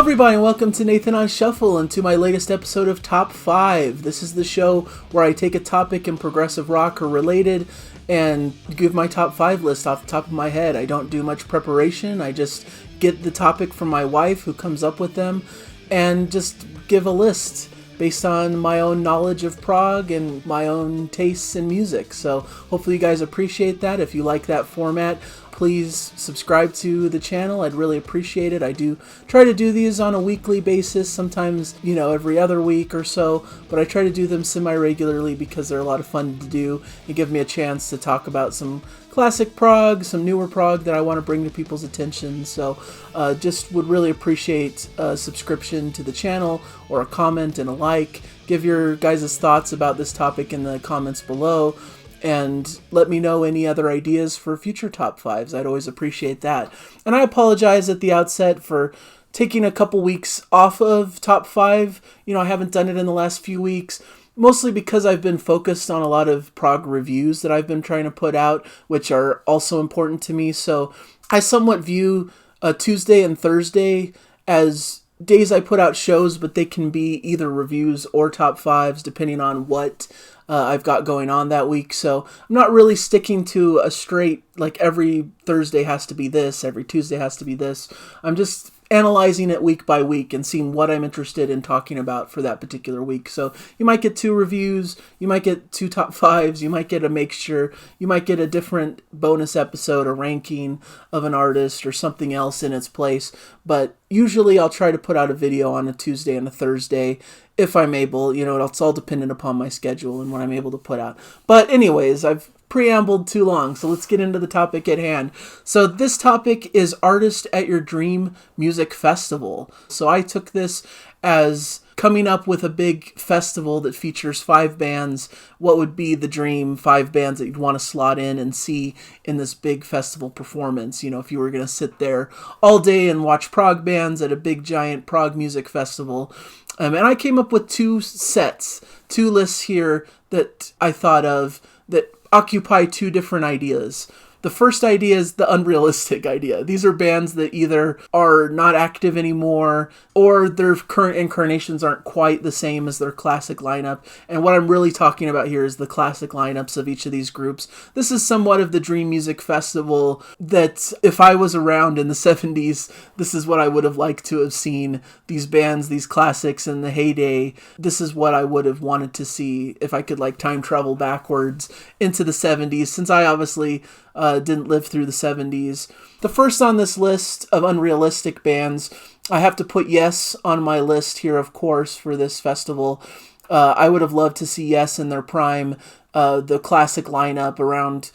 everybody, and welcome to Nathan on Shuffle and to my latest episode of Top 5. This is the show where I take a topic in progressive rock or related and give my top 5 list off the top of my head. I don't do much preparation. I just get the topic from my wife, who comes up with them, and just give a list based on my own knowledge of prog and my own tastes in music. So hopefully you guys appreciate that. If you like that format, please subscribe to the channel. I'd really appreciate it. I do try to do these on a weekly basis, sometimes, every other week or so, but I try to do them semi-regularly because they're a lot of fun to do and give me a chance to talk about some classic prog, some newer prog that I want to bring to people's attention. So just would really appreciate a subscription to the channel or a comment and a like. Give your guys' thoughts about this topic in the comments below. And let me know any other ideas for future top 5s. I'd always appreciate that. And I apologize at the outset for taking a couple weeks off of top 5. I haven't done it in the last few weeks, mostly because I've been focused on a lot of prog reviews that I've been trying to put out, which are also important to me. So I somewhat view Tuesday and Thursday as days I put out shows, but they can be either reviews or top 5s depending on what I've got going on that week. So I'm not really sticking to a straight, like every Thursday has to be this, every Tuesday has to be this. I'm just analyzing it week by week and seeing what I'm interested in talking about for that particular week. So you might get 2 reviews, you might get 2 top 5s, you might get a mixture, you might get a different bonus episode, a ranking of an artist or something else in its place. But usually I'll try to put out a video on a Tuesday and a Thursday if I'm able. It's all dependent upon my schedule and what I'm able to put out. But anyways, I've preambled too long, so let's get into the topic at hand. So this topic is Artist at Your Dream Music Festival. So I took this as coming up with a big festival that features 5 bands. What would be the dream 5 bands that you'd want to slot in and see in this big festival performance? If you were going to sit there all day and watch prog bands at a big giant prog music festival. And I came up with 2 lists here that I thought of that occupy 2 different ideas. The first idea is the unrealistic idea. These are bands that either are not active anymore or their current incarnations aren't quite the same as their classic lineup. And what I'm really talking about here is the classic lineups of each of these groups. This is somewhat of the Dream Music Festival that if I was around in the 70s, this is what I would have liked to have seen. These bands, these classics in the heyday, this is what I would have wanted to see if I could time travel backwards into the 70s, since I obviously didn't live through the 70s. The first on this list of unrealistic bands, I have to put Yes on my list here, of course, for this festival. I would have loved to see Yes in their prime. The classic lineup around,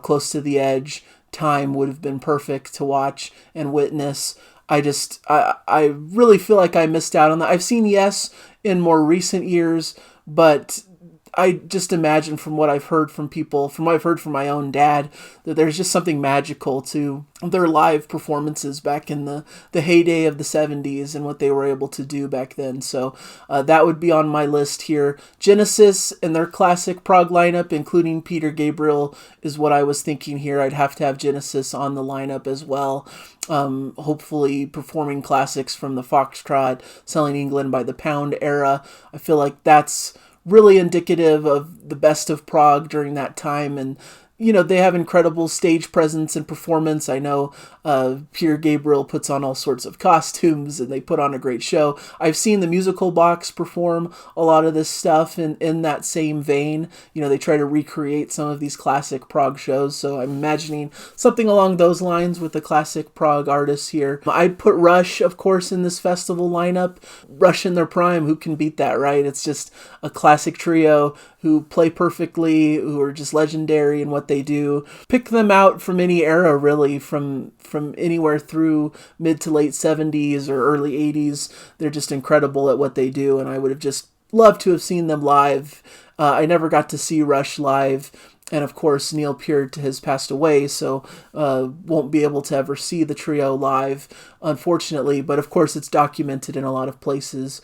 Close to the Edge time would have been perfect to watch and witness. I really feel like I missed out on that. I've seen Yes in more recent years, but I just imagine from what I've heard from people, from what I've heard from my own dad, that there's just something magical to their live performances back in the heyday of the 70s and what they were able to do back then. So that would be on my list here. Genesis and their classic prog lineup, including Peter Gabriel, is what I was thinking here. I'd have to have Genesis on the lineup as well. Hopefully performing classics from the Foxtrot, Selling England by the Pound era. I feel like that's really indicative of the best of prog during that time, and they have incredible stage presence and performance. I know Peter Gabriel puts on all sorts of costumes and they put on a great show. I've seen the Musical Box perform a lot of this stuff in that same vein. They try to recreate some of these classic prog shows, so I'm imagining something along those lines with the classic prog artists here. I'd put Rush, of course, in this festival lineup. Rush in their prime, who can beat that, right? It's just a classic trio who play perfectly, who are just legendary in what they do. Pick them out from any era, really, from anywhere through mid to late 70s or early 80s. They're just incredible at what they do, and I would have just loved to have seen them live. I never got to see Rush live, and of course Neil Peart has passed away, so won't be able to ever see the trio live, unfortunately, but of course it's documented in a lot of places,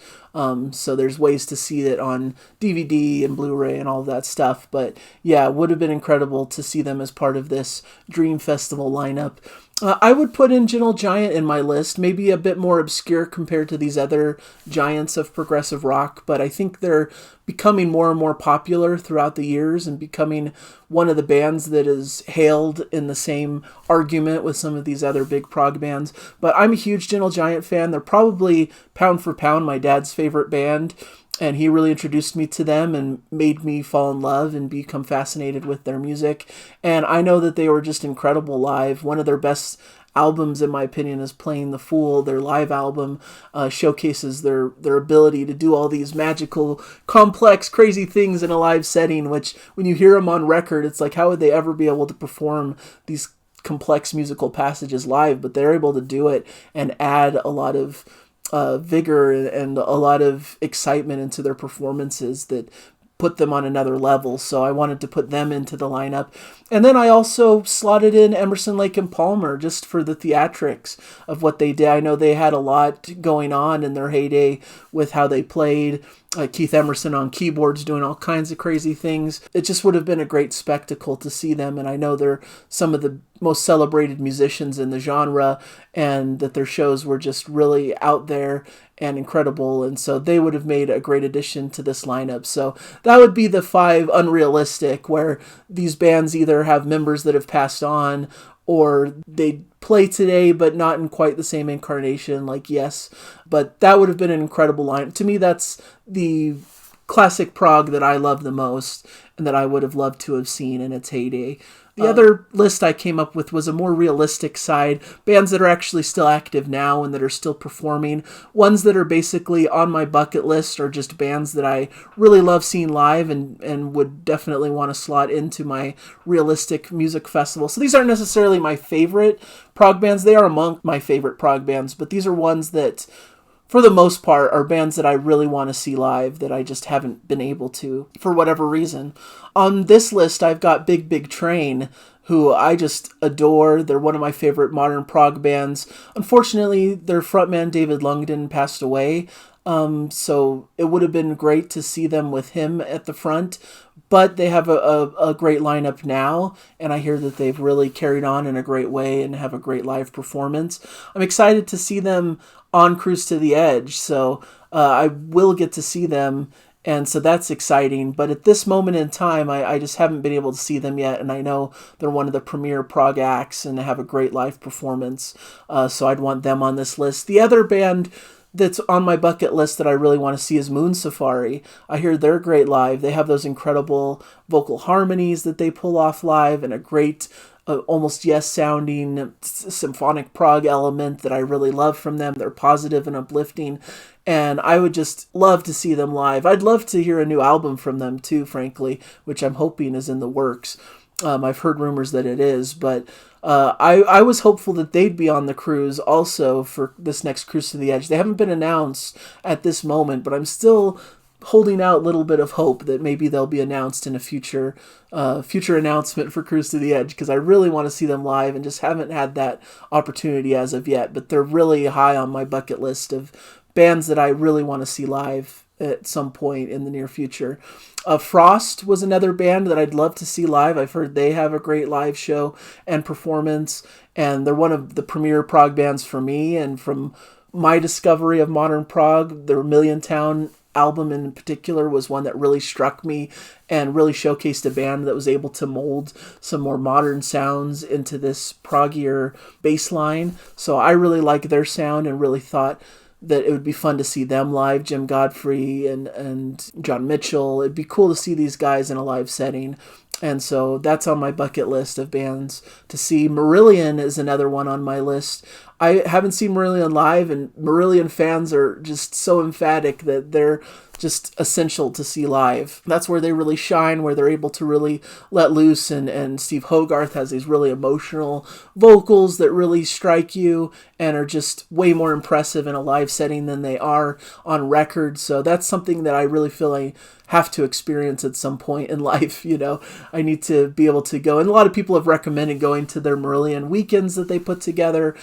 so there's ways to see it on DVD and Blu-ray and all that stuff. But yeah, it would have been incredible to see them as part of this Dream Festival lineup. I would put in Gentle Giant in my list, maybe a bit more obscure compared to these other giants of progressive rock, but I think they're becoming more and more popular throughout the years and becoming one of the bands that is hailed in the same argument with some of these other big prog bands. But I'm a huge Gentle Giant fan. They're probably pound for pound my dad's favorite band, and he really introduced me to them and made me fall in love and become fascinated with their music. And I know that they were just incredible live. One of their best albums, in my opinion, is Playing the Fool. Their live album showcases their ability to do all these magical, complex, crazy things in a live setting, which when you hear them on record, it's like, how would they ever be able to perform these complex musical passages live? But they're able to do it and add a lot of vigor and a lot of excitement into their performances that put them on another level. So I wanted to put them into the lineup. And then I also slotted in Emerson, Lake and Palmer just for the theatrics of what they did. I know they had a lot going on in their heyday with how they played. Keith Emerson on keyboards doing all kinds of crazy things. It just would have been a great spectacle to see them, and I know they're some of the most celebrated musicians in the genre, and that their shows were just really out there and incredible, and so they would have made a great addition to this lineup. So that would be the 5 unrealistic, where these bands either have members that have passed on or they play today but not in quite the same incarnation, like Yes. But that would have been an incredible line. To me, that's the classic prog that I love the most and that I would have loved to have seen in its heyday. The other list I came up with was a more realistic side, bands that are actually still active now and that are still performing. Ones that are basically on my bucket list are just bands that I really love seeing live and would definitely want to slot into my realistic music festival. So these aren't necessarily my favorite prog bands. They are among my favorite prog bands, but these are ones that, for the most part, are bands that I really want to see live that I just haven't been able to for whatever reason. On this list, I've got Big Big Train, who I just adore. They're one of my favorite modern prog bands. Unfortunately, their frontman David Lungden passed away, so it would have been great to see them with him at the front. But they have a great lineup now, and I hear that they've really carried on in a great way and have a great live performance. I'm excited to see them on Cruise to the Edge, so I will get to see them, and so that's exciting. But at this moment in time, I just haven't been able to see them yet, and I know they're one of the premier prog acts and have a great live performance, so I'd want them on this list. The other band that's on my bucket list that I really want to see is Moon Safari. I hear they're great live. They have those incredible vocal harmonies that they pull off live and a great almost Yes-sounding symphonic prog element that I really love from them. They're positive and uplifting, and I would just love to see them live. I'd love to hear a new album from them too, frankly, which I'm hoping is in the works. I've heard rumors that it is, but I was hopeful that they'd be on the cruise also for this next Cruise to the Edge. They haven't been announced at this moment, but I'm still holding out a little bit of hope that maybe they'll be announced in a future announcement for Cruise to the Edge, because I really want to see them live and just haven't had that opportunity as of yet. But they're really high on my bucket list of bands that I really want to see live at some point in the near future. Frost was another band that I'd love to see live. I've heard they have a great live show and performance, and they're one of the premier prog bands for me. And from my discovery of modern prog, their Million Town album in particular was one that really struck me and really showcased a band that was able to mold some more modern sounds into this proggier bass line. So I really like their sound and really thought that it would be fun to see them live, Jim Godfrey and John Mitchell. It'd be cool to see these guys in a live setting. And so that's on my bucket list of bands to see. Marillion is another one on my list. I haven't seen Marillion live, and Marillion fans are just so emphatic that they're just essential to see live. That's where they really shine, where they're able to really let loose, and Steve Hogarth has these really emotional vocals that really strike you and are just way more impressive in a live setting than they are on record. So that's something that I really feel I have to experience at some point in life. I need to be able to go, and a lot of people have recommended going to their Marillion weekends that they put together.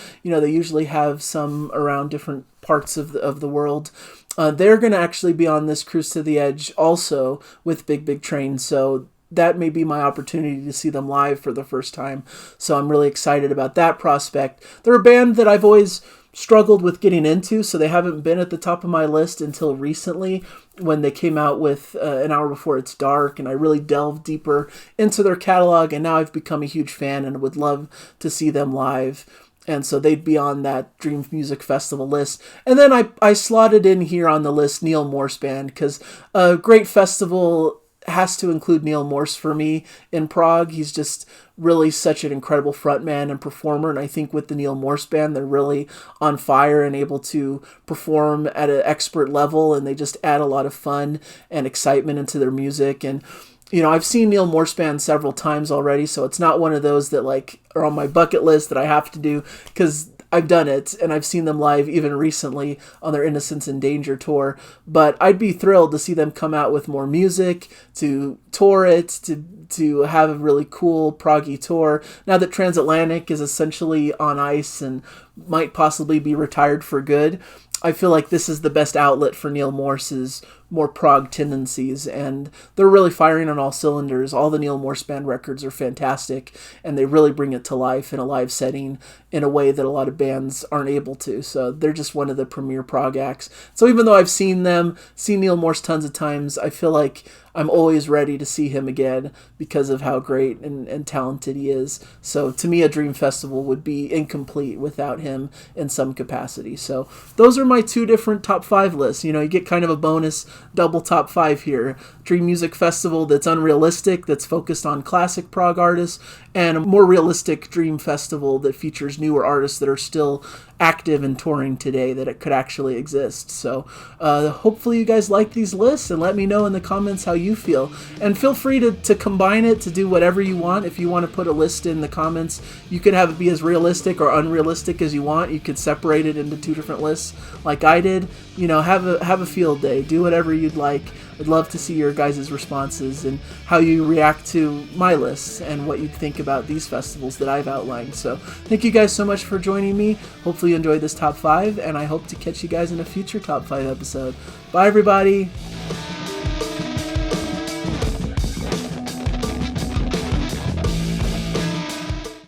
They usually have some around different parts of the world. They're going to actually be on this Cruise to the Edge also with Big Big Train, so that may be my opportunity to see them live for the first time. So I'm really excited about that prospect. They're a band that I've always struggled with getting into, so they haven't been at the top of my list until recently when they came out with An Hour Before It's Dark, and I really delved deeper into their catalog, and now I've become a huge fan and would love to see them live. And so they'd be on that Dream Music Festival list. And then I slotted in here on the list Neil Morse Band, because a great festival has to include Neil Morse for me in Prague. He's just really such an incredible frontman and performer, and I think with the Neil Morse Band, they're really on fire and able to perform at an expert level, and they just add a lot of fun and excitement into their music. And I've seen Neil Morse Band several times already, so it's not one of those that are on my bucket list that I have to do, because I've done it, and I've seen them live even recently on their Innocence in Danger tour. But I'd be thrilled to see them come out with more music, to tour it, to have a really cool proggy tour. Now that Transatlantic is essentially on ice and might possibly be retired for good, I feel like this is the best outlet for Neil Morse's more prog tendencies, and they're really firing on all cylinders. All the Neil Morse Band records are fantastic, and they really bring it to life in a live setting in a way that a lot of bands aren't able to. So they're just one of the premier prog acts. So even though I've seen Neil Morse tons of times, I feel like I'm always ready to see him again because of how great and talented he is. So to me, a Dream Festival would be incomplete without him in some capacity. So those are my two different top 5 lists. You get kind of a bonus double top 5 here. Dream Music Festival that's unrealistic, that's focused on classic prog artists, and a more realistic Dream Festival that features newer artists that are still active and touring today, that it could actually exist. So hopefully you guys like these lists, and let me know in the comments how you feel. And feel free to combine it, to do whatever you want. If you want to put a list in the comments, you could have it be as realistic or unrealistic as you want. You could separate it into 2 different lists like I did. Have a field day. Do whatever you'd like. I'd love to see your guys' responses and how you react to my lists and what you think about these festivals that I've outlined. So thank you guys so much for joining me. Hopefully you enjoyed this top 5, and I hope to catch you guys in a future top 5 episode. Bye, everybody.